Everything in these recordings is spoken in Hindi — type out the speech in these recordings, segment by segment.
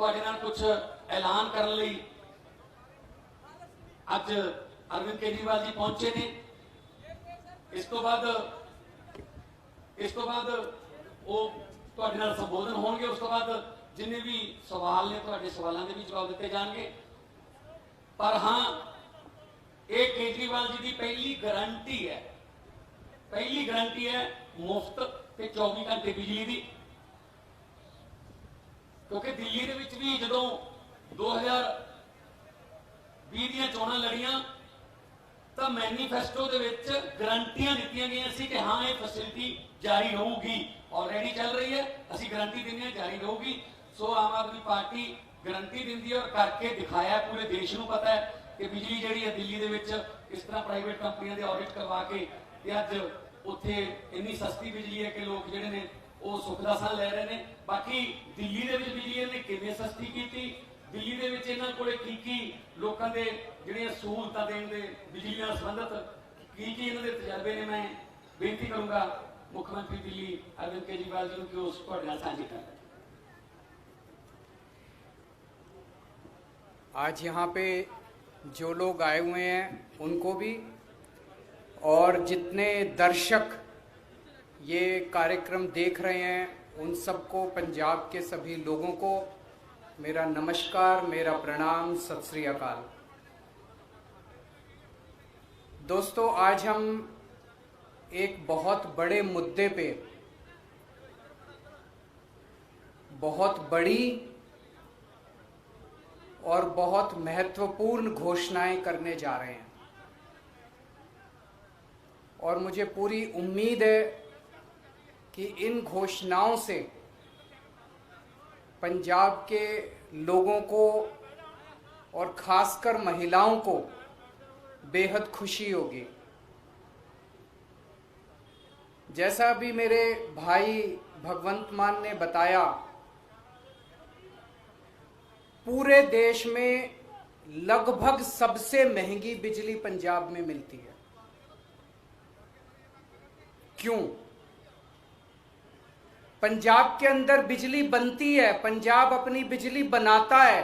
ਤੁਹਾਡੇ ਨਾਲ ਕੁਝ ਐਲਾਨ ਕਰਨ ਲਈ ਅੱਜ अरविंद केजरीवाल जी पहुंचे ने। इस तो बाद वो ਤੁਹਾਡੇ ਨਾਲ संबोधन होंगे। उस तो बाद जिन्हें भी सवाल ने ਤੁਹਾਡੇ सवालों के भी जवाब दिए जाएंगे। पर हाँ, ये केजरीवाल जी की पहली गारंटी है मुफ्त ते 24 घंटे बिजली की। क्योंकि दिल्ली दे विच भी जदों 2020 दी चोणां लड़ियां तो मैनीफेस्टो दे विच गारंटियां दित्तियां गईयां सी कि हाँ ये फैसिलिटी जारी रहूगी। ऑलरेडी चल रही है, असीं गारंटी दिंदे हां जारी रहूगी। सो आम आदमी पार्टी गारंटी दिंदी है और करके दिखाया। पूरे देश नूं पता है कि बिजली जिहड़ी है दिल्ली दे विच इस तरह प्राइवेट कंपनियां दे ऑडिट करवा के अज उत्थे इन्नी सस्ती बिजली है कि लोग जिहड़े ने वो सुख दा साह लै रहे हैं। बाकी दिल्ली दे विच बिजली इन्हें किवें सस्ती कीती, दिल्ली दे विच इन्हां कोले की लोकां दे जिहड़ियां सहूलतां देण दे बिजली नाल संबंधित की इन्हां दे तजर्बे ने, मैं बेनती करूंगा मुख्यमंत्री दिल्ली अरविंद केजरीवाल जी कि उस तुहाडे नाल साझी करें। आज यहाँ पे जो लोग आए हुए हैं उनको भी, और जितने दर्शक ये कार्यक्रम देख रहे हैं उन सबको, पंजाब के सभी लोगों को मेरा नमस्कार, मेरा प्रणाम, सत श्री अकाल। दोस्तों, आज हम एक बहुत बड़े मुद्दे पे बहुत बड़ी और बहुत महत्वपूर्ण घोषणाएं करने जा रहे हैं। और मुझे पूरी उम्मीद है कि इन घोषणाओं से पंजाब के लोगों को और खासकर महिलाओं को बेहद खुशी होगी। जैसा अभी मेरे भाई भगवंत मान ने बताया, पूरे देश में लगभग सबसे महंगी बिजली पंजाब में मिलती है। क्यों? पंजाब के अंदर बिजली बनती है, पंजाब अपनी बिजली बनाता है।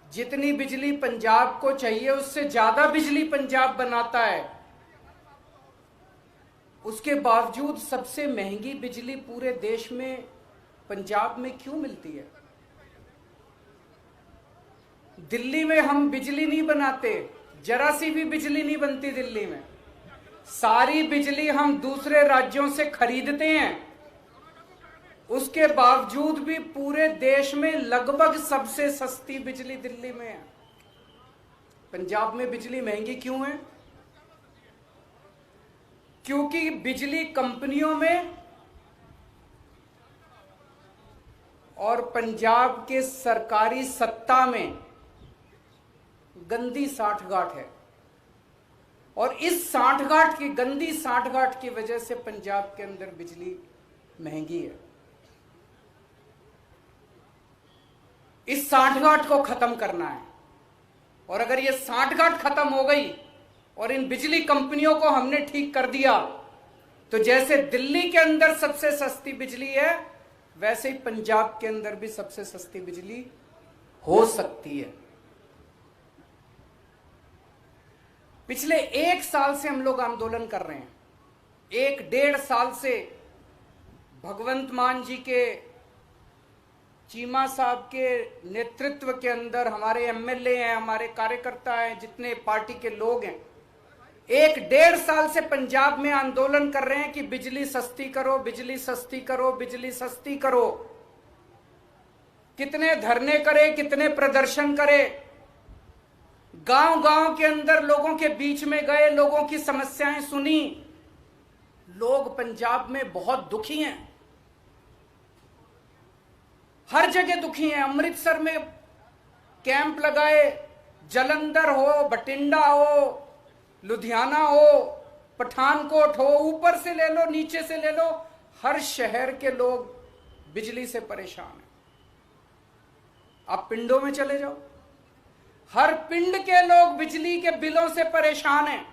जितनी बिजली पंजाब को चाहिए उससे ज्यादा बिजली पंजाब बनाता है। उसके बावजूद सबसे महंगी बिजली पूरे देश में पंजाब में क्यों मिलती है? दिल्ली में हम बिजली नहीं बनाते, जरा सी भी बिजली नहीं बनती दिल्ली में। सारी बिजली हम दूसरे राज्यों से खरीदते हैं। उसके बावजूद भी पूरे देश में लगभग सबसे सस्ती बिजली दिल्ली में है। पंजाब में बिजली महंगी क्यों है? क्योंकि बिजली कंपनियों में और पंजाब के सरकारी सत्ता में गंदी साठगांठ है। और इस साठगांठ की, गंदी साठगांठ की वजह से पंजाब के अंदर बिजली महंगी है। इस साठगांठ को खत्म करना है। और अगर ये साठगांठ खत्म हो गई और इन बिजली कंपनियों को हमने ठीक कर दिया, तो जैसे दिल्ली के अंदर सबसे सस्ती बिजली है, वैसे ही पंजाब के अंदर भी सबसे सस्ती बिजली हो सकती है। पिछले 1 साल से हम लोग आंदोलन कर रहे हैं। 1-1.5 साल से भगवंत मान जी के, चीमा साहब के नेतृत्व के अंदर हमारे एमएलए हैं, हमारे कार्यकर्ता हैं, जितने पार्टी के लोग हैं, 1-1.5 साल से पंजाब में आंदोलन कर रहे हैं कि बिजली सस्ती करो, बिजली सस्ती करो, बिजली सस्ती करो। कितने धरने करे, कितने प्रदर्शन करे, गांव-गांव के अंदर लोगों के बीच में गए, लोगों की समस्याएं सुनी। लोग पंजाब में बहुत दुखी हैं, हर जगह दुखी हैं। अमृतसर में कैंप लगाए, जलंधर हो, बठिंडा हो, लुधियाना हो, पठानकोट हो, ऊपर से ले लो, नीचे से ले लो, हर शहर के लोग बिजली से परेशान हैं। आप पिंडों में चले जाओ, हर पिंड के लोग बिजली के बिलों से परेशान हैं।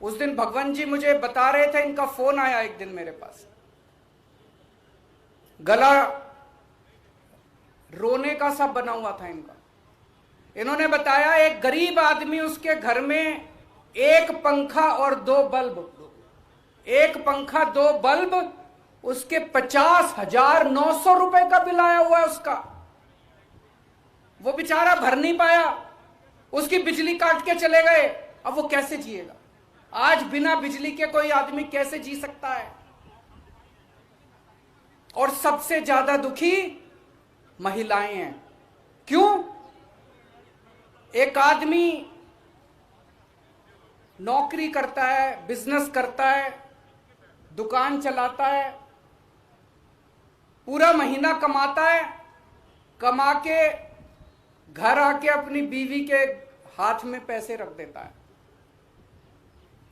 उस दिन भगवंत जी मुझे बता रहे थे, इनका फोन आया एक दिन मेरे पास, गला रोने का सब बना हुआ था इनका। इन्होंने बताया एक गरीब आदमी, उसके घर में एक पंखा और 2 बल्ब, एक पंखा 2 बल्ब, उसके 50,900 रुपए का बिल आया हुआ है उसका। वो बेचारा भर नहीं पाया, उसकी बिजली काट के चले गए। अब वो कैसे जिएगा? आज बिना बिजली के कोई आदमी कैसे जी सकता है? और सबसे ज्यादा दुखी महिलाएं हैं। क्यों? एक आदमी नौकरी करता है, बिजनेस करता है, दुकान चलाता है, पूरा महीना कमाता है, कमा के घर आके अपनी बीवी के हाथ में पैसे रख देता है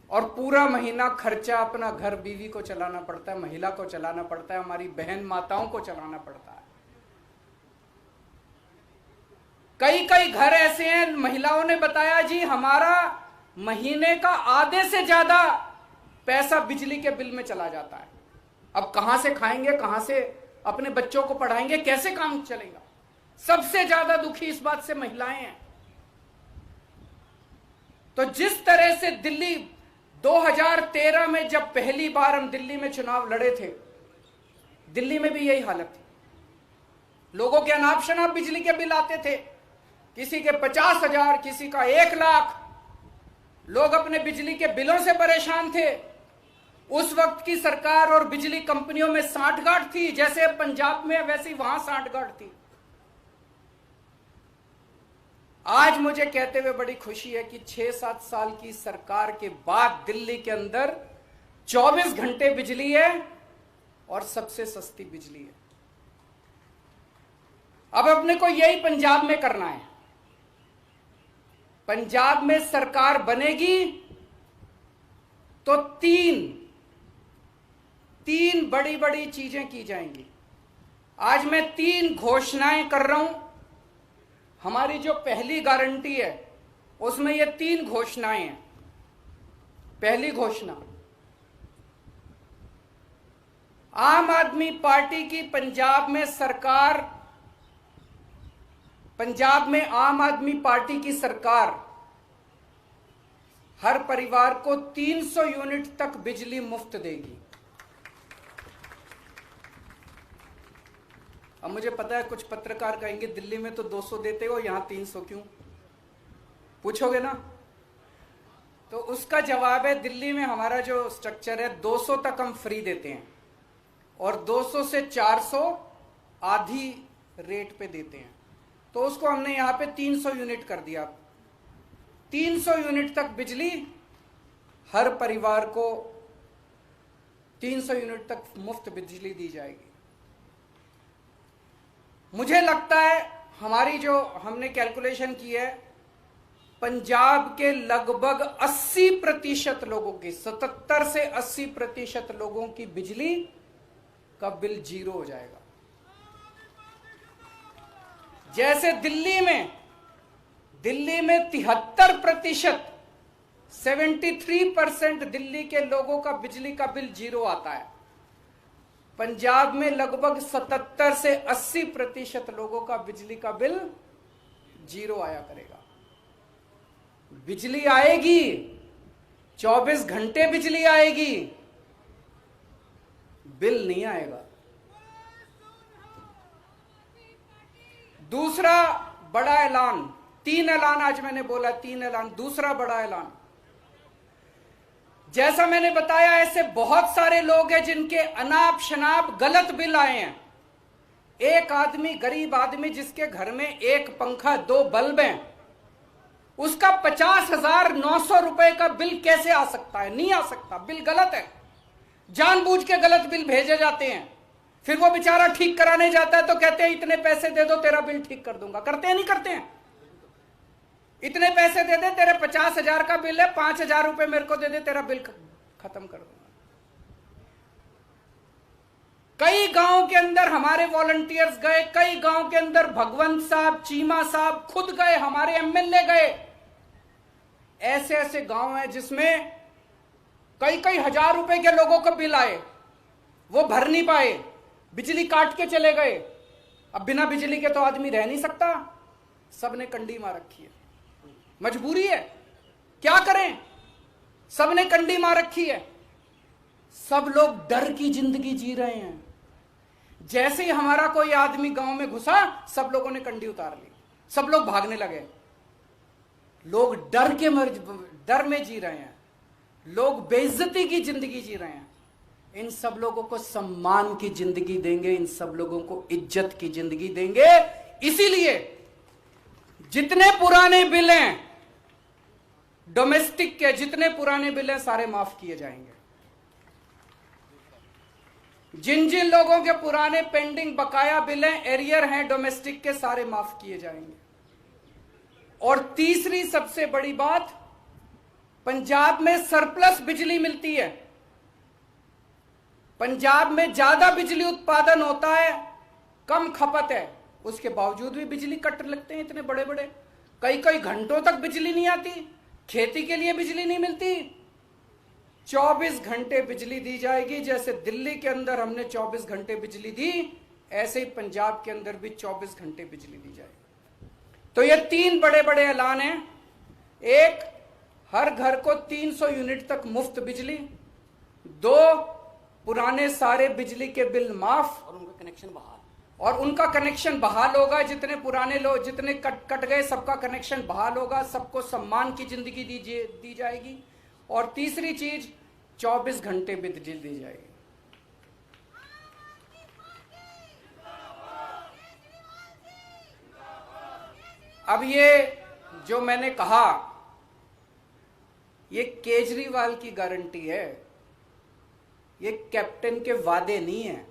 और पूरा महीना खर्चा अपना घर बीवी को चलाना पड़ता है, महिला को चलाना पड़ता है, हमारी बहन माताओं को चलाना पड़ता है। कई कई घर ऐसे हैं, महिलाओं ने बताया जी हमारा महीने का आधे से ज्यादा पैसा बिजली के बिल में चला जाता है। अब कहां से खाएंगे, कहां से अपने बच्चों को पढ़ाएंगे, कैसे काम चलेगा? सबसे ज्यादा दुखी इस बात से महिलाएं हैं। तो जिस तरह से दिल्ली 2013 में जब पहली बार हम दिल्ली में चुनाव लड़े थे, दिल्ली में भी यही हालत थी। लोगों के अनाप शनाप बिजली के बिल आते थे, किसी के 50,000, किसी का 1 लाख। लोग अपने बिजली के बिलों से परेशान थे। उस वक्त की सरकार और बिजली कंपनियों में सांठगांठ थी, जैसे पंजाब में वैसे वहां सांठगांठ थी। आज मुझे कहते हुए बड़ी खुशी है कि 6-7 साल की सरकार के बाद दिल्ली के अंदर 24 घंटे बिजली है और सबसे सस्ती बिजली है। अब अपने को यही पंजाब में करना है। पंजाब में सरकार बनेगी तो तीन बड़ी बड़ी चीजें की जाएंगी। आज मैं 3 घोषणाएं कर रहा हूं। हमारी जो पहली गारंटी है उसमें ये 3 घोषणाएं हैं। पहली घोषणा, आम आदमी पार्टी की पंजाब में आम आदमी पार्टी की सरकार हर परिवार को 300 यूनिट तक बिजली मुफ्त देगी। अब मुझे पता है कुछ पत्रकार कहेंगे दिल्ली में तो 200 देते हो, यहां 300 क्यों? पूछोगे ना? तो उसका जवाब है, दिल्ली में हमारा जो स्ट्रक्चर है 200 तक हम फ्री देते हैं और 200 से 400 आधी रेट पे देते हैं। तो उसको हमने यहां पे 300 यूनिट कर दिया। 300 यूनिट तक बिजली हर परिवार को 300 यूनिट तक मुफ्त बिजली दी जाएगी। मुझे लगता है हमारी जो हमने कैलकुलेशन की है, पंजाब के लगभग 80% लोगों की, 77 से 80% लोगों की बिजली का बिल 0 हो जाएगा। जैसे दिल्ली में 73%, 73% दिल्ली के लोगों का बिजली का बिल 0 आता है। पंजाब में लगभग 77 से 80% लोगों का बिजली का बिल 0 आया करेगा। बिजली आएगी, 24 घंटे बिजली आएगी, बिल नहीं आएगा। दूसरा बड़ा ऐलान, 3 ऐलान आज मैंने बोला, 3 ऐलान। दूसरा बड़ा ऐलान, जैसा मैंने बताया ऐसे बहुत सारे लोग हैं जिनके अनाप शनाप गलत बिल आए हैं। एक आदमी, गरीब आदमी जिसके घर में 1 पंखा 2 बल्ब हैं, उसका 50,900 रुपए का बिल कैसे आ सकता है? नहीं आ सकता, बिल गलत है। जानबूझ के गलत बिल भेजे जाते हैं। फिर वो बेचारा ठीक कराने जाता है तो कहते हैं इतने पैसे दे दो तेरा बिल ठीक कर दूंगा। करते हैं नहीं करते हैं? इतने पैसे दे दे, तेरे 50,000 का बिल है, 5,000 रुपए मेरे को दे दे, तेरा बिल खत्म कर दूंगा। कई गांव के अंदर हमारे वॉलंटियर्स गए, कई गांव के अंदर भगवंत साहब, चीमा साहब खुद गए, हमारे एमएलए गए। ऐसे ऐसे गांव हैं जिसमें कई कई हजार रुपए के लोगों को बिल आए, वो भर नहीं पाए, बिजली काट के चले गए। अब बिना बिजली के तो आदमी रह नहीं सकता, सबने कंडी मार रखी है, मजबूरी है, क्या करें, सबने कंडी मार रखी है। सब लोग डर की जिंदगी जी रहे हैं। जैसे ही हमारा कोई आदमी गांव में घुसा, सब लोगों ने कंडी उतार ली, सब लोग भागने लगे। लोग डर में जी रहे हैं, लोग बेइज्जती की जिंदगी जी रहे हैं। इन सब लोगों को सम्मान की जिंदगी देंगे, इन सब लोगों को इज्जत की जिंदगी देंगे। इसीलिए जितने पुराने बिल हैं डोमेस्टिक के, जितने पुराने बिल हैं सारे माफ किए जाएंगे। जिन जिन लोगों के पुराने पेंडिंग बकाया बिल हैं, एरियर हैं डोमेस्टिक के, सारे माफ किए जाएंगे। और तीसरी सबसे बड़ी बात, पंजाब में सरप्लस बिजली मिलती है, पंजाब में ज्यादा बिजली उत्पादन होता है, कम खपत है, उसके बावजूद भी बिजली कट लगते हैं इतने बड़े बड़े, कई कई घंटों तक बिजली नहीं आती, खेती के लिए बिजली नहीं मिलती। 24 घंटे बिजली दी जाएगी। जैसे दिल्ली के अंदर हमने 24 घंटे बिजली दी, ऐसे ही पंजाब के अंदर भी 24 घंटे बिजली दी जाएगी। तो ये 3 बड़े बड़े ऐलान हैं। एक, हर घर को 300 यूनिट तक मुफ्त बिजली। 2, पुराने सारे बिजली के बिल माफ और उनका कनेक्शन बहाल होगा। जितने पुराने लोग, जितने कट गए, सबका कनेक्शन बहाल होगा, सबको सम्मान की जिंदगी दी जाएगी। और तीसरी चीज, 24 घंटे बिजली दी जाएगी। अब ये जो मैंने कहा, ये केजरीवाल की गारंटी है, ये कैप्टन के वादे नहीं है।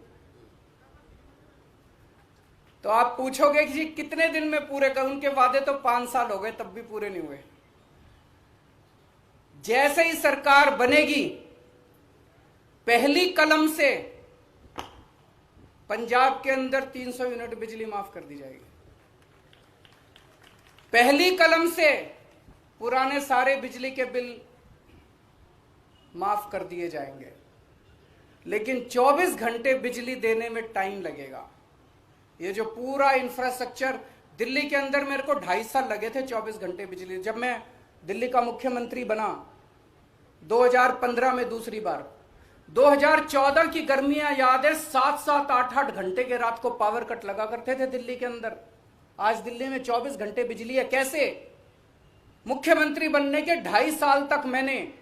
तो आप पूछोगे कि जी कितने दिन में पूरे कर, उनके वादे तो 5 साल हो गए, तब भी पूरे नहीं हुए। जैसे ही सरकार बनेगी, पहली कलम से पंजाब के अंदर 300 यूनिट बिजली माफ कर दी जाएगी। पहली कलम से पुराने सारे बिजली के बिल माफ कर दिए जाएंगे। लेकिन 24 घंटे बिजली देने में टाइम लगेगा। ये जो पूरा इंफ्रास्ट्रक्चर, दिल्ली के अंदर मेरे को 2.5 साल लगे थे 24 घंटे बिजली। जब मैं दिल्ली का मुख्यमंत्री बना 2015 में दूसरी बार, 2014 की गर्मियां याद है, 7-7, 8-8 घंटे के रात को पावर कट लगा करते थे दिल्ली के अंदर। आज दिल्ली में 24 घंटे बिजली है। कैसे? मुख्यमंत्री बनने के 2.5 साल तक मैंने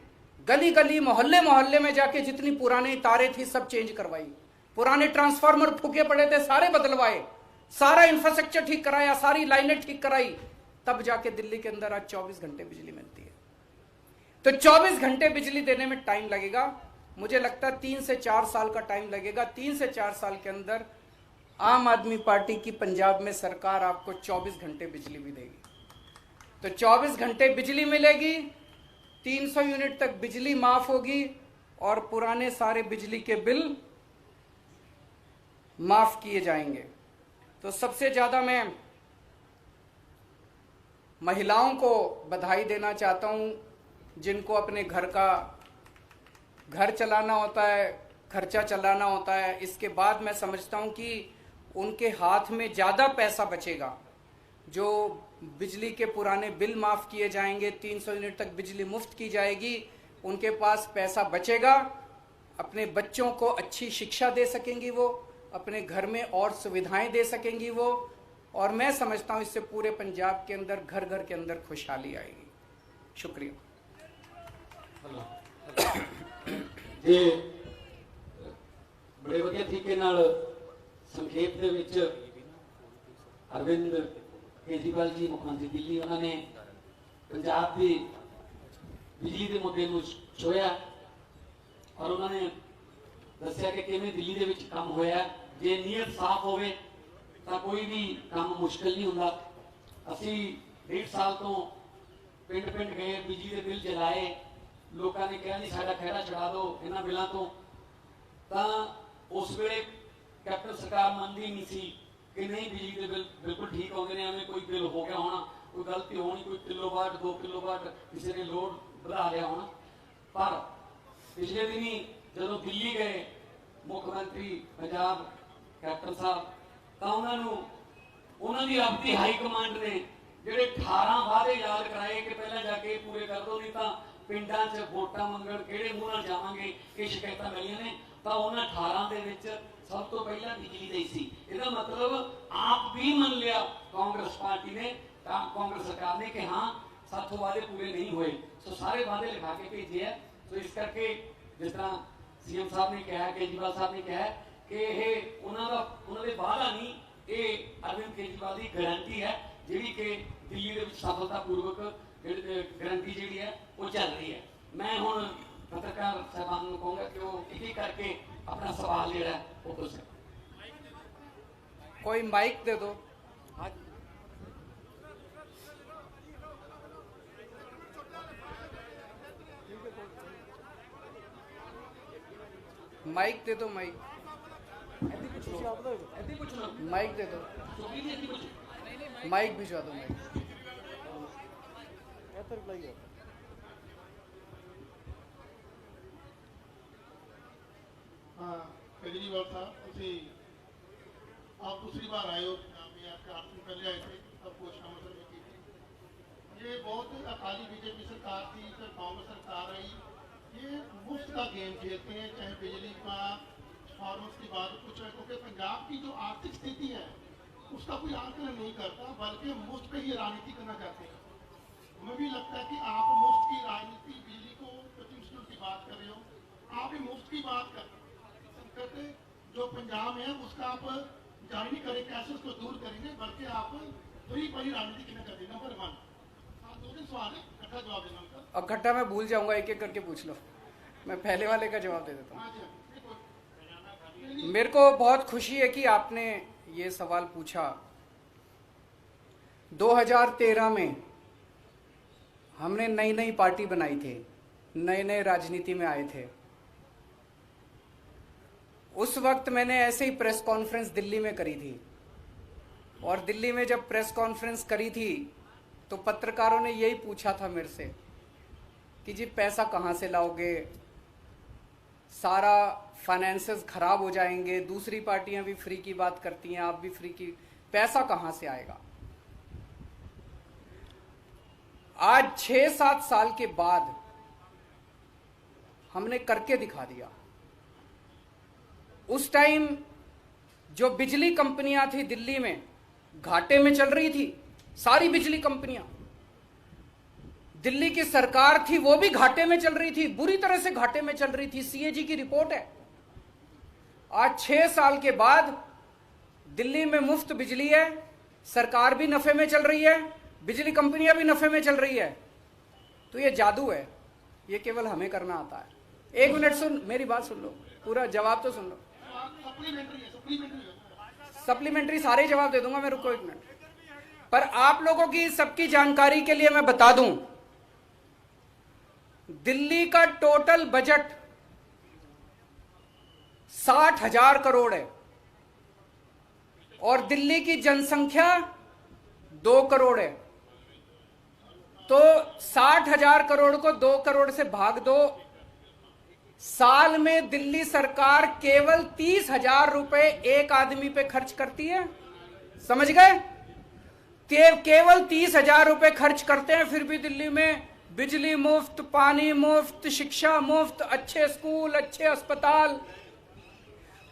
गली गली, मोहल्ले मोहल्ले में जाके जितनी पुरानी तारें थी सब चेंज करवाई, पुराने ट्रांसफार्मर फूके पड़े थे सारे बदलवाए, सारा इंफ्रास्ट्रक्चर ठीक कराया, सारी लाइनें ठीक कराई, तब जाके दिल्ली के अंदर आज 24 घंटे बिजली मिलती है। तो 24 घंटे बिजली देने में टाइम लगेगा। मुझे लगता है 3 से 4 साल का टाइम लगेगा। 3 से 4 साल के अंदर आम आदमी पार्टी की पंजाब में सरकार आपको 24 घंटे बिजली भी देगी। तो 24 घंटे बिजली मिलेगी, 300 यूनिट तक बिजली माफ होगी और पुराने सारे बिजली के बिल माफ किए जाएंगे। तो सबसे ज्यादा मैं महिलाओं को बधाई देना चाहता हूं, जिनको अपने घर चलाना होता है, खर्चा चलाना होता है। इसके बाद मैं समझता हूं कि उनके हाथ में ज्यादा पैसा बचेगा। जो बिजली के पुराने बिल माफ किए जाएंगे, 300 यूनिट तक बिजली मुफ्त की जाएगी, उनके पास पैसा बचेगा, अपने बच्चों को अच्छी शिक्षा दे सकेंगी वो, अपने घर में और सुविधाएं दे सकेंगी वो। और मैं समझता हूं इससे पूरे पंजाब के अंदर घर घर के अंदर खुशहाली आएगी। शुक्रिया जी। बड़े वधिया तरीके नाल संक्षेप दे विच अरविंद केजरीवाल जी मुख्यमंत्री दिल्ली, उन्होंने पंजाब की बिजली के मुद्दे को छुआ और उन्होंने दस्या कि किवें दिल्ली दे विच काम होया। जे नीयत साफ होवे तो कोई भी काम मुश्किल नहीं हुंदा। असी 1.5 साल तो पिंड पिंड गए, बिजली के बिल जलाए, लोगों ने कहा नहीं साडा खैरा छड़ा दो इन्हां बिलों तो उस वेले कैप्टन सरकार मानती नहीं सी कि नहीं बिजली के बिल बिल्कुल ठीक आते हैं, हमें कोई बिल हो गया होना, कोई गलती होनी, कोई किलोवाट 2 किलोवाट किसी ने लोड बढ़ा लिया होना। पर पिछले दिन ही जो दिल्ली गए मुख्यमंत्री पंजाब कैप्टन साहब, ਤਾਂ ਉਹਨਾਂ ਦੀ ਆਪਣੀ ਹਾਈ ਕਮਾਂਡ ਨੇ ਜਿਹੜੇ 18 ਵਾਅਦੇ ਯਾਦ ਕਰਾਏ ਕਿ ਪਹਿਲਾਂ ਜਾ ਕੇ ਪੂਰੇ ਕਰ ਦਿਓ, ਨਹੀਂ ਤਾਂ ਪਿੰਡਾਂ 'ਚ ਵੋਟਾਂ ਮੰਗਣ ਕਿਹੜੇ ਮੂੰਹ ਨਾਲ ਜਾਵਾਂਗੇ, ਕਿ ਸ਼ਿਕਾਇਤਾਂ ਮਿਲੀਆਂ ਨੇ, ਤਾਂ ਉਹਨਾਂ 18 ਦੇ ਵਿੱਚ ਸਭ ਤੋਂ ਪਹਿਲਾਂ ਬਿਜਲੀ ਦਾ ਹੀ ਸੀ। ਇਹਦਾ ਮਤਲਬ ਆਪ ਵੀ ਮੰਨ ਲਿਆ ਕਾਂਗਰਸ ਪਾਰਟੀ ਨੇ, ਤਾਂ ਕਾਂਗਰਸ ਸਰਕਾਰ ਨੇ ਕਿ ਹਾਂ ਸਾਥੋਂ ਵਾਅਦੇ ਪੂਰੇ ਨਹੀਂ ਹੋਏ। ਸੋ ਸਾਰੇ ਵਾਅਦੇ ਲਿਖਾ ਕੇ ਭੇਜੇ ਹੈ। ਸੋ ਇਸ ਕਰਕੇ ਜਿਸ ਤਰ੍ਹਾਂ ਸੀਐਮ ਸਾਹਿਬ ਨੇ ਕਿਹਾ, ਕੇਜਰੀਵਾਲ ਸਾਹਿਬ ਨੇ ਕਿਹਾ ਕਿ ਇਹ ਉਹਨਾਂ ਦੇ ਵਾਅਦਾ ਨਹੀਂ, ਇਹ ਅਰਵਿੰਦ ਕੇਜਰੀਵਾਲ ਦੀ ਗਾਰੰਟੀ ਹੈ, ਜਿਹੜੀ ਕਿ ਦਿੱਲੀ ਦੇ ਵਿੱਚ ਸਫਲਤਾਪੂਰਵਕ ਗਾਰੰਟੀ ਜਿਹੜੀ ਹੈ ਉਹ ਚੱਲ ਰਹੀ ਹੈ। ਮੈਂ ਹੁਣ ਪੱਤਰਕਾਰ ਸਾਹਿਬਾਨ ਨੂੰ ਕਹੂੰਗਾ ਕਿ ਉਹ ਇੱਕ ਇੱਕ ਕਰਕੇ अपना सवाल ਜਿਹੜਾ ਉਹ ਪੁੱਛ ਸਕਦਾ। कोई माइक दे दो। माइक दे दो, माइक माइक दे दो, माइक भिजवा दो, माइक। हाँ केजरीवाल साहब, ਤੁਸੀਂ आप दूसरी बार आए हो में, आपके 8 दिन पहले आए थे, तब घोषणा मतलब में की थी। ये बहुत अकाली बीजेपी सरकार थी, फिर कांग्रेस सरकार आई, ये मुफ्त का गेम खेलते हैं, चाहे बिजली का फार्मर्स की बात कुछ है, क्योंकि पंजाब की जो आर्थिक स्थिति है उसका कोई आकलन नहीं करता, बल्कि मुफ्त पे ही राजनीति करना चाहते हैं। हमें भी लगता है कि आप मुफ्त की राजनीति, बिजली को 25 की बात कर रहे हो, आप भी मुफ्त की बात करते जो पंजाब है उसका आप जारी नहीं करें, कैसे उसको दूर करेंगे, बल्कि आप फ्री परी राजनीति क्यों करते। नंबर 1, आप 2 सवाल है, इकट्ठा जवाब देना उनका। अब इकट्ठा मैं भूल जाऊंगा, एक एक करके पूछ लो, मैं पहले वाले का जवाब दे देता हूँ। मेरे को बहुत खुशी है कि आपने ये सवाल पूछा। 2013 में हमने नई नई पार्टी बनाई थी, नए नए राजनीति में आए थे। उस वक्त मैंने ऐसे ही प्रेस कॉन्फ्रेंस दिल्ली में करी थी, और दिल्ली में जब प्रेस कॉन्फ्रेंस करी थी तो पत्रकारों ने यही पूछा था मेरे से कि जी पैसा कहाँ से लाओगे, सारा फाइनेंसेस खराब हो जाएंगे, दूसरी पार्टियां भी फ्री की बात करती हैं, आप भी फ्री की, पैसा कहाँ से आएगा। आज 6-7 साल के बाद हमने करके दिखा दिया। उस टाइम जो बिजली कंपनियां थी दिल्ली में घाटे में चल रही थी, सारी बिजली कंपनियां, दिल्ली की सरकार थी वो भी घाटे में चल रही थी, बुरी तरह से घाटे में चल रही थी। सीएजी की रिपोर्ट है। आज 6 साल के बाद दिल्ली में मुफ्त बिजली है, सरकार भी नफे में चल रही है, बिजली कंपनियां भी नफे में चल रही है। तो ये जादू है, ये केवल हमें करना आता है। 1 मिनट सुन, मेरी बात सुन लो, पूरा जवाब तो सुन लो। सप्लीमेंट्री सारे जवाब दे दूंगा मैं, रुको 1 मिनट। पर आप लोगों की सबकी जानकारी के लिए मैं बता दूं, दिल्ली का टोटल बजट 60,000 करोड़ है, और दिल्ली की जनसंख्या 2 करोड़ है। तो 60,000 करोड़ को 2 करोड़ से भाग दो, साल में दिल्ली सरकार केवल 30,000 रुपए एक आदमी पे खर्च करती है। समझ गए? केवल 30,000 रुपए खर्च करते हैं, फिर भी दिल्ली में बिजली मुफ्त, पानी मुफ्त, शिक्षा मुफ्त, अच्छे स्कूल, अच्छे अस्पताल।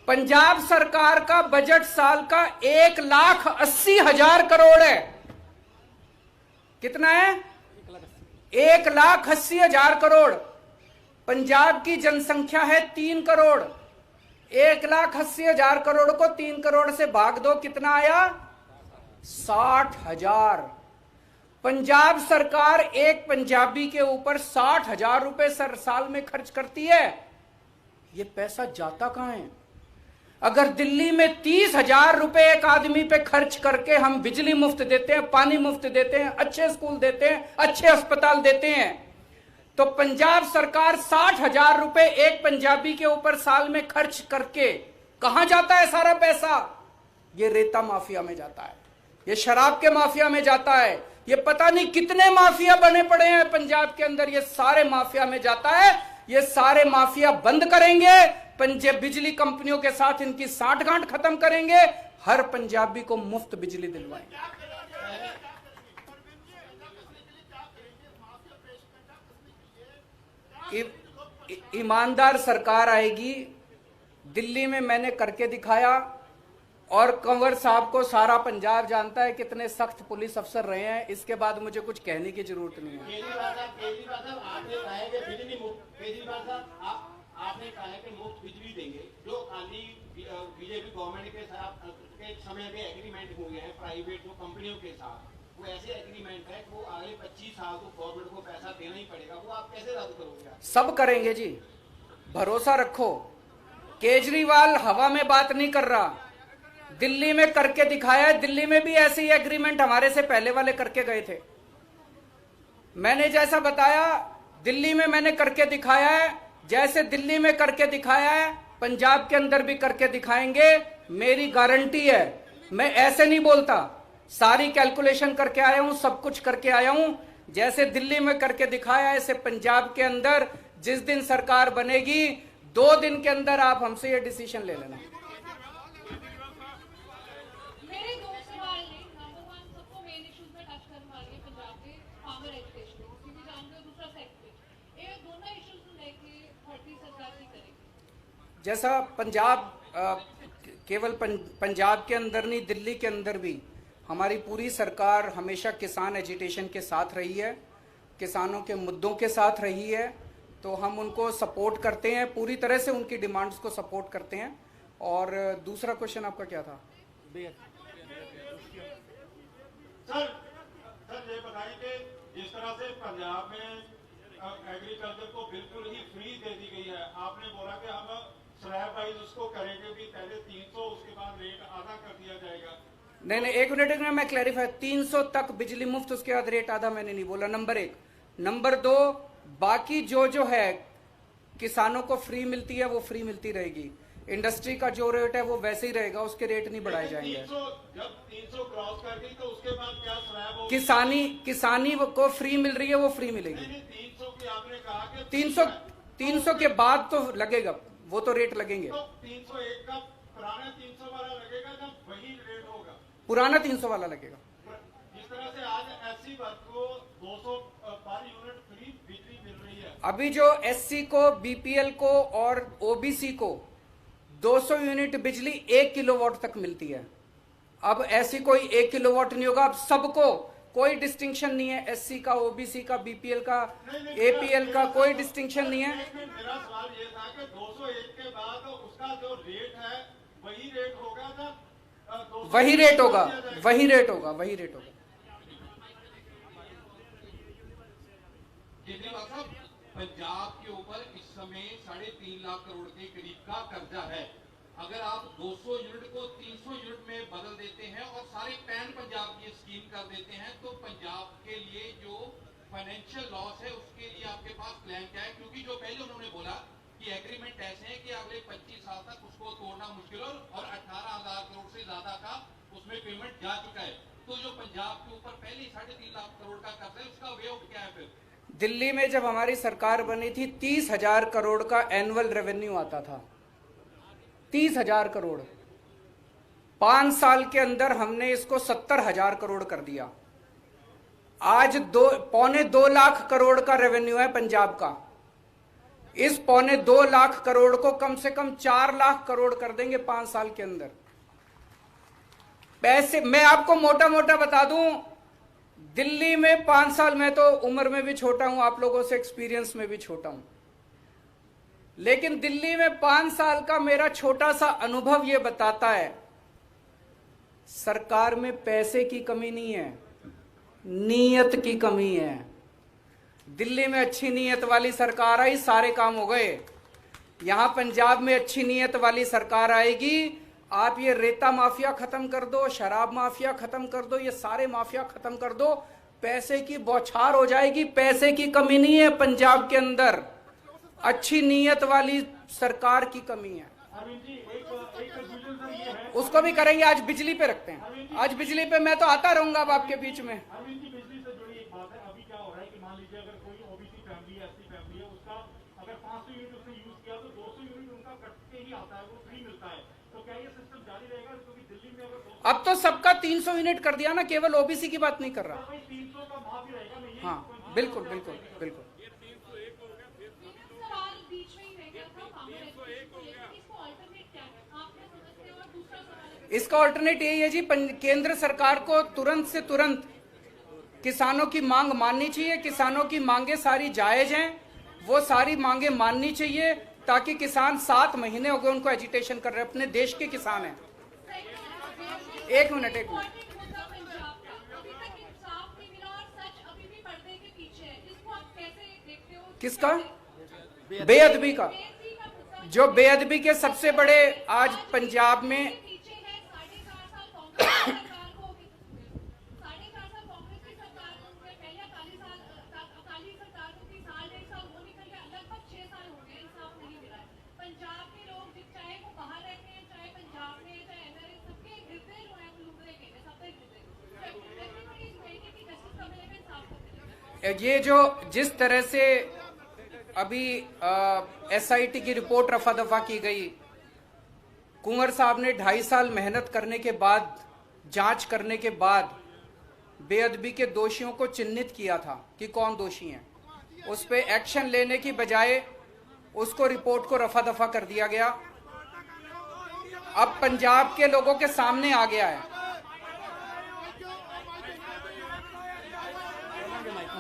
पंजाब सरकार का बजट साल का 1,80,000 करोड़ है। कितना है? 1,80,000 करोड़। पंजाब की जनसंख्या है 3 करोड़। 1,80,000 करोड़ को 3 करोड़ से भाग दो, कितना आया? 60,000। पंजाब सरकार एक पंजाबी के ऊपर 60,000 रुपए साल में खर्च करती है। ये पैसा जाता कहां है? अगर दिल्ली में 30,000 रुपए एक आदमी पे खर्च करके हम बिजली मुफ्त देते हैं, पानी मुफ्त देते हैं, अच्छे स्कूल देते हैं, अच्छे अस्पताल देते हैं, तो पंजाब सरकार 60,000 रुपए एक पंजाबी के ऊपर साल में खर्च करके कहां जाता है सारा पैसा? ये रेता माफिया में जाता है, ये शराब के माफिया में जाता है, ये पता नहीं कितने माफिया बने पड़े हैं पंजाब के अंदर, ये सारे माफिया में जाता है। ये सारे माफिया बंद करेंगे, पंजाब बिजली कंपनियों के साथ इनकी साठगांठ खत्म करेंगे, हर पंजाबी को मुफ्त बिजली दिलवाएंगे। ईमानदार सरकार आएगी। दिल्ली में मैंने करके दिखाया, और कंवर साहब को सारा पंजाब जानता है कितने सख्त पुलिस अफसर रहे हैं। इसके बाद मुझे कुछ कहने की जरूरत नहीं है। केजरीवाल साहब आपने कहा है कि बिजली मुफ्त, केजरीवाल साहब आपने कहा है कि मुफ्त बिजली देंगे। जो खाली बीजेपी गवर्नमेंट के साथ के समय में एग्रीमेंट हुए हैं प्राइवेट जो कंपनियों के साथ, वो ऐसे एग्रीमेंट है वो अगले 25 साल तो गवर्नमेंट को पैसा देना ही पड़ेगा, वो आप कैसे रद्द करोगे? सब करेंगे जी, भरोसा रखो। केजरीवाल हवा में बात नहीं कर रहा, दिल्ली में करके दिखाया है। दिल्ली में भी ऐसे ही एग्रीमेंट हमारे से पहले वाले करके गए थे। मैंने जैसा बताया दिल्ली में मैंने करके दिखाया है, जैसे दिल्ली में करके दिखाया है पंजाब के अंदर भी करके दिखाएंगे। मेरी गारंटी है, मैं ऐसे नहीं बोलता, सारी कैलकुलेशन करके आया हूं, सब कुछ करके आया हूं। जैसे दिल्ली में करके दिखाया है, ऐसे पंजाब के अंदर जिस दिन सरकार बनेगी 2 दिन के अंदर आप हमसे ये डिसीजन ले लेना। मेरे दो सवाल हैं। नंबर 1, सबको मेन इश्यूज में टच करने वाली है पंजाब के फार्मर एजुकेशन, क्योंकि जानते हो दूसरा सेक्टर ये दोनों इश्यूज लेके पार्टी सरकार की करेगी। जैसा पंजाब केवल पंजाब के अंदर नहीं, दिल्ली के अंदर भी हमारी पूरी सरकार हमेशा किसान एजिटेशन के साथ रही है, किसानों के मुद्दों के साथ रही है। तो हम उनको सपोर्ट करते हैं, पूरी तरह से उनकी डिमांड्स को सपोर्ट करते हैं। और दूसरा क्वेश्चन आपका क्या था? सर ये बताइए कि जिस तरह से पंजाब में एग्रीकल्चर को बिल्कुल ही फ्री दे दी गई है, आपने बोला कि हम स्लैब वाइज उसको करेंगे भी, पहले 300 उसके बाद रेट आधा कर दिया जाएगा। नहीं, 1 मिनट में मैं क्लैरिफाई, 300 तक बिजली मुफ्त, उसके बाद रेट आधा मैंने नहीं बोला। नंबर 1। नंबर 2, बाकी जो है किसानों को फ्री मिलती है वो फ्री मिलती रहेगी। इंडस्ट्री का जो रेट है वो वैसे ही रहेगा, उसके रेट नहीं बढ़ाए जाएंगे। जब 300 क्रॉस कर गई तो उसके बाद क्या स्लैब हो? किसानी को फ्री मिल रही है, वो फ्री मिलेगी। 300 की आपने कहा कि 300 के बाद तो लगेगा, वो तो रेट लगेंगे। तो 301 का पुराना 300 वाला लगेगा ना, वही रेट होगा? पुराना 300 वाला लगेगा। जिस तरह से आज एससी वर्ग को 200 पर यूनिट फ्री बिजली मिल रही है, अभी जो एससी को, बीपीएल को और ओबीसी को 200 यूनिट बिजली 1 किलोवाट तक मिलती है। अब ऐसी कोई 1 किलोवाट नहीं होगा, अब सबको कोई डिस्टिंक्शन नहीं है, एससी का, ओबीसी का, बीपीएल का, एपीएल का, कोई डिस्टिंक्शन नहीं है। मेरा सवाल ये था कि 201 के बाद उसका जो रेट है वही रेट होगा ना? वही रेट होगा, वही रेट होगा, वही रेट होगा। केजरीवाल साहब, पंजाब के ऊपर इस समय 3.5 लाख करोड़ के करीब का कर्जा है। अगर आप 200 यूनिट को 300 यूनिट में बदल देते हैं और सारे पैन पंजाब की स्कीम कर देते हैं, तो पंजाब के लिए जो फाइनेंशियल लॉस है उसके लिए आपके पास प्लान क्या है? क्योंकि जो पहले उन्होंने बोला कि एग्रीमेंट ऐसे है कि अगले 25 साल तक उसको तोड़ना मुश्किल और 18,000 करोड़ से ज्यादा का उसमें पेमेंट जा चुका है। तो जो पंजाब के ऊपर पहले 3.5 लाख करोड़ का कर्ज है, उसका वे आउट क्या है? फिर दिल्ली में जब हमारी सरकार बनी थी 30,000 करोड़ का एनुअल रेवेन्यू आता था, 30,000 करोड़। 5 साल के अंदर हमने इसको 70,000 करोड़ कर दिया। आज 2.25 लाख करोड़ का रेवेन्यू है पंजाब का। इस 2.25 लाख करोड़ को कम से कम 4 लाख करोड़ कर देंगे 5 साल के अंदर। पैसे मैं आपको मोटा मोटा बता दूं, दिल्ली में 5 साल, मैं तो उम्र में भी छोटा हूं, आप लोगों से एक्सपीरियंस में भी छोटा हूं, लेकिन दिल्ली में 5 साल का मेरा छोटा सा अनुभव यह बताता है, सरकार में पैसे की कमी नहीं है, नीयत की कमी है। दिल्ली में अच्छी नीयत वाली सरकार आई, सारे काम हो गए। यहां पंजाब में अच्छी नीयत वाली सरकार आएगी, आप ये रेता माफिया खत्म कर दो, शराब माफिया खत्म कर दो, ये सारे माफिया खत्म कर दो, पैसे की बौछार हो जाएगी। पैसे की कमी नहीं है पंजाब के अंदर, अच्छी नीयत वाली सरकार की कमी है। उसको भी करेंगे। आज बिजली पे रखते हैं, आज बिजली पे मैं तो आता रहूंगा अब आपके बीच में। अरविंद जी, बिजली से जुड़ी एक बात है। अभी क्या हो रहा है कि मान लीजिए अगर कोई ओबीसी फैमिली है, एससी फैमिली है, उसका अगर 500 यूनिट उसने यूज किया तो 200 यूनिट उनका कट के ही आता है, वो फ्री मिलता है। तो क्या ये सिस्टम जारी रहेगा? क्योंकि दिल्ली में अगर अब तो सबका 300 यूनिट कर दिया ना, केवल ओबीसी की बात नहीं कर रहा। हाँ बिल्कुल बिल्कुल बिल्कुल। सवाल बीच में ही रह गया था फार्मर एजुकेशन को लेकर, इसको अल्टरनेट क्या है आप क्या समझते हो? और दूसरा सवाल इसका ऑल्टरनेट यही है जी, केंद्र सरकार को तुरंत से तुरंत किसानों की मांग माननी चाहिए। किसानों की मांगे सारी जायज हैं, वो सारी मांगे माननी चाहिए, ताकि किसान 7 महीने हो गए उनको एजिटेशन कर रहे हैं, अपने देश के किसान हैं। एक मिनट पंजाब का अभी तक इंसाफ नहीं मिला और सच अभी भी पर्दे के पीछे है, इसको आप कैसे देखते हो? किसका? बेअदबी का। जो बेअदबी के सबसे बड़े आज पंजाब में पीछे है 4.5 साल कांग्रेस की सरकार को, 4.5 साल कांग्रेस की सरकार को, पहले अकाली सरकार को 3 साल 1.5 साल वो निकल गया, लगभग 6 साल हो गए, इंसाफ नहीं मिला है। पंजाब के लोग चाहे वो बाहर रहते हैं, चाहे पंजाब में, चाहे एनआरए, सबके हृदय जो है लुबरे गए हैं, सबके हृदय। एवरीबॉडी इज वेटिंग कि जस्टिस का मिले, इंसाफ का मिले। ये जो जिस तरह से अभी एसआईटी की रिपोर्ट रफा दफा की गई, कुंवर साहब ने 2.5 साल मेहनत करने के बाद, जांच करने के बाद बेअदबी के दोषियों को चिन्हित किया था कि कौन दोषी हैं। उस पे एक्शन लेने की बजाय उसको रिपोर्ट को रफा दफा कर दिया गया। अब पंजाब के लोगों के सामने आ गया है।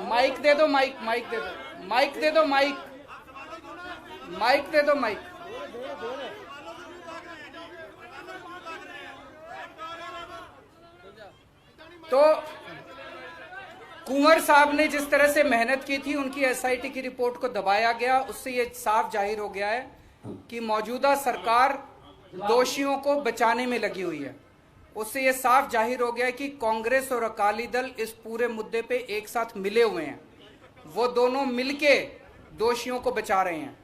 माइक दे दो, माइक दे दो, माइक दे दो, माइक दे दो, माइक। तो कुंवर साहब ने जिस तरह से मेहनत की थी, उनकी एसआईटी की रिपोर्ट को दबाया गया, उससे ये साफ जाहिर हो गया है कि मौजूदा सरकार दोषियों को बचाने में लगी हुई है। उससे ये साफ जाहिर हो गया है कि कांग्रेस और अकाली दल इस पूरे मुद्दे पे एक साथ मिले हुए हैं। वो दोनों मिलके दोषियों को बचा रहे हैं।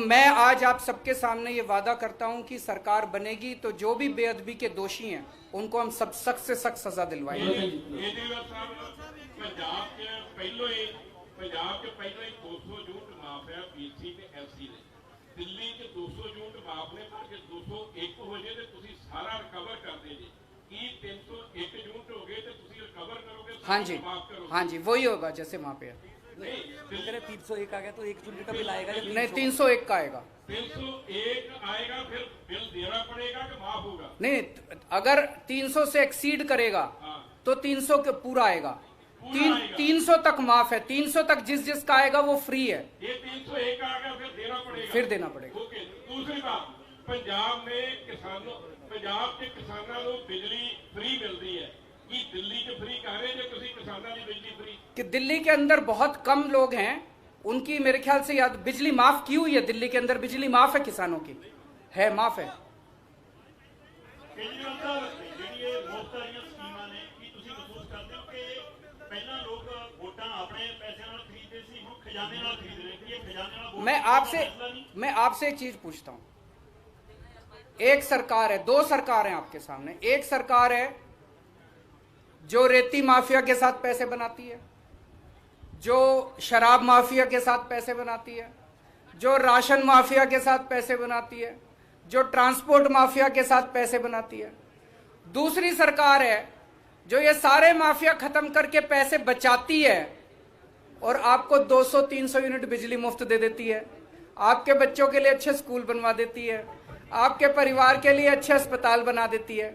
मैं आज आप सबके सामने ये वादा करता हूं कि सरकार बनेगी तो जो भी बेअदबी के दोषी हैं उनको हम सब सख्त से सख्त सजा दिलवाएंगे। पंजाब के पहले ही 200 यूनिट माफ है बीसी ਤੇ ਐਸਸੀ ਨੇ, ਦਿੱਲੀ ਚ 200 यूनिट माफ ने, पर जे 201 हो जाए तो ਤੁਸੀਂ ਸਾਰਾ ਰਿਕਵਰ ਕਰਦੇ ਜੀ। ਕੀ 301 यूनिट हो गए तो ਤੁਸੀਂ रिकवर करोगे? हाँ जी, हाँ जी, वही होगा जैसे वहाँ पे है। नहीं, 301 आ गया तो 1 यूनिट का बिल आएगा। नहीं, 301 का आएगा। 301 आएगा, फिर बिल देना पड़ेगा कि माफ होगा? नहीं, अगर 300 से एक्सीड करेगा तो 300 के पूरा आएगा। 300 तक माफ है, 300 तक जिस जिसका आएगा वो फ्री है। ये 301 आ गया, फिर देना पड़ेगा? फिर देना पड़ेगा। ओके। दूसरी बात, पंजाब में किसानों, पंजाब के किसानों को बिजली फ्री मिलती है कि दिल्ली च फ्री कर रहे हैं? किसानों की बिजली फ्री कि दिल्ली के अंदर बहुत कम लोग हैं, उनकी मेरे ख्याल से याद बिजली माफ की हुई है। दिल्ली के अंदर बिजली माफ है, किसानों की है, माफ है। केजरीवाल साहब, ਜਿਹੜੀ ਮੁਫਤ ਵਾਲੀਆਂ ਸਕੀਮਾਂ ਨੇ, ਕੀ ਤੁਸੀਂ ਮਹਿਸੂਸ ਕਰਦੇ ਹੋ ਕਿ ਪਹਿਲਾਂ ਲੋਕ ਵੋਟਾਂ ਆਪਣੇ ਪੈਸਿਆਂ ਨਾਲ ਖਰੀਦਦੇ ਸੀ, ਹੁਣ ਖਜ਼ਾਨੇ ਨਾਲ ਖਰੀਦ ਰਹੇ? ਕਿ ਇਹ ਖਜ਼ਾਨੇ ਨਾਲ ਵੋਟ मैं आपसे एक चीज पूछता हूं। एक सरकार है, 2 सरकार हैं आपके सामने। एक सरकार है जो रेती माफिया के साथ पैसे बनाती है, जो शराब माफिया के साथ पैसे बनाती है, जो राशन माफिया के साथ पैसे बनाती है, जो ट्रांसपोर्ट माफिया के साथ पैसे बनाती है। दूसरी सरकार है जो ये सारे माफिया खत्म करके पैसे बचाती है और आपको 200-300 यूनिट बिजली मुफ्त दे देती है, आपके बच्चों के लिए अच्छे स्कूल बनवा देती है, आपके परिवार के लिए अच्छे अस्पताल बना देती है।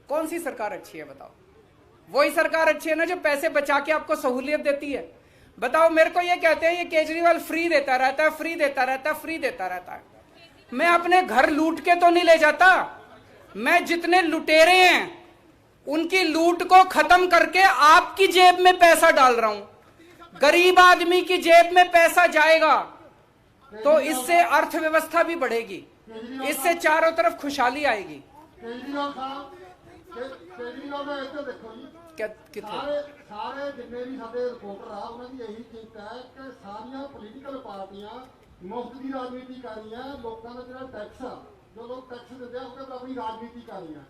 कौन सी सरकार अच्छी है बताओ? वही सरकार अच्छी है ना जो पैसे बचा के आपको सहूलियत देती है। बताओ, मेरे को ये कहते हैं ये केजरीवाल फ्री देता रहता है, फ्री देता रहता है, फ्री देता रहता है। मैं अपने घर लूट के तो नहीं ले जाता, मैं जितने लुटेरे हैं उनकी लूट को खत्म करके आपकी जेब में पैसा डाल रहा हूं। गरीब आदमी की जेब में पैसा जाएगा तो इससे अर्थव्यवस्था भी बढ़ेगी, इससे चारों तरफ खुशहाली आएगी। केजरीवाल साहब, केजरीवाल ਦਾ ਇੱਥੇ ਦੇਖੋ ਜੀ, ਸਾਰੇ ਜਿੰਨੇ ਵੀ ਸਾਡੇ ਰਿਪੋਰਟਰ ਆ ਉਹਨਾਂ ਦੀ ਇਹੀ ਚਿੰਤਾ ਹੈ ਕਿ ਸਾਰੀਆਂ ਪੋਲੀਟੀਕਲ ਪਾਰਟੀਆਂ ਮੁਫਤ ਦੀ ਰਾਜਨੀਤੀ ਕਰ ਰਹੀਆਂ। ਲੋਕਾਂ ਦਾ ਜਿਹੜਾ ਟੈਕਸ ਆ, ਜੋ ਲੋਕ ਟੈਕਸ ਦਿੰਦੇ ਆ ਉਹਦੇ ਆਪਣੀ ਰਾਜਨੀਤੀ ਕਰ ਰਹੀਆਂ।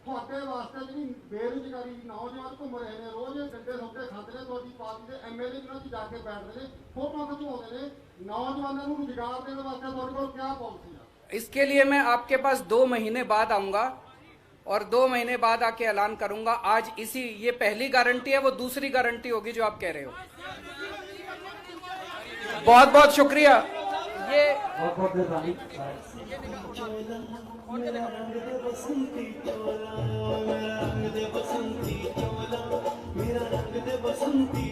ਤੁਹਾਡੇ ਵਾਸਤੇ ਜਿਹੜੀ ਬੇਰੁਜ਼ਗਾਰੀ, ਨੌਜਵਾਨ ਘੁੰਮ ਰਹੇ ਨੇ, ਰੋਜ਼ ਡੰਡੇ ਸੌਦੇ ਖਾਂਦੇ ਨੇ, ਤੁਹਾਡੀ ਪਾਰਟੀ ਦੇ ਐਮਐਲਏ ਵੀ ਉਹਨਾਂ 'ਚ ਜਾ ਕੇ ਬੈਠਦੇ ਨੇ, ਫੋਟੋਆਂ ਖਿਚਵਾਉਂਦੇ ਨੇ। नौजवानों को रोजगार देने वास्ते ਤੁਹਾਡੇ ਕੋਲ क्या पॉलिसी है? इसके लिए मैं आपके पास 2 महीने बाद आऊंगा और 2 महीने बाद आके ऐलान करूंगा। आज इसी ये पहली गारंटी है, वो दूसरी गारंटी होगी जो आप कह रहे हो। बहुत बहुत शुक्रिया। ये मेरा रंग दे बसंती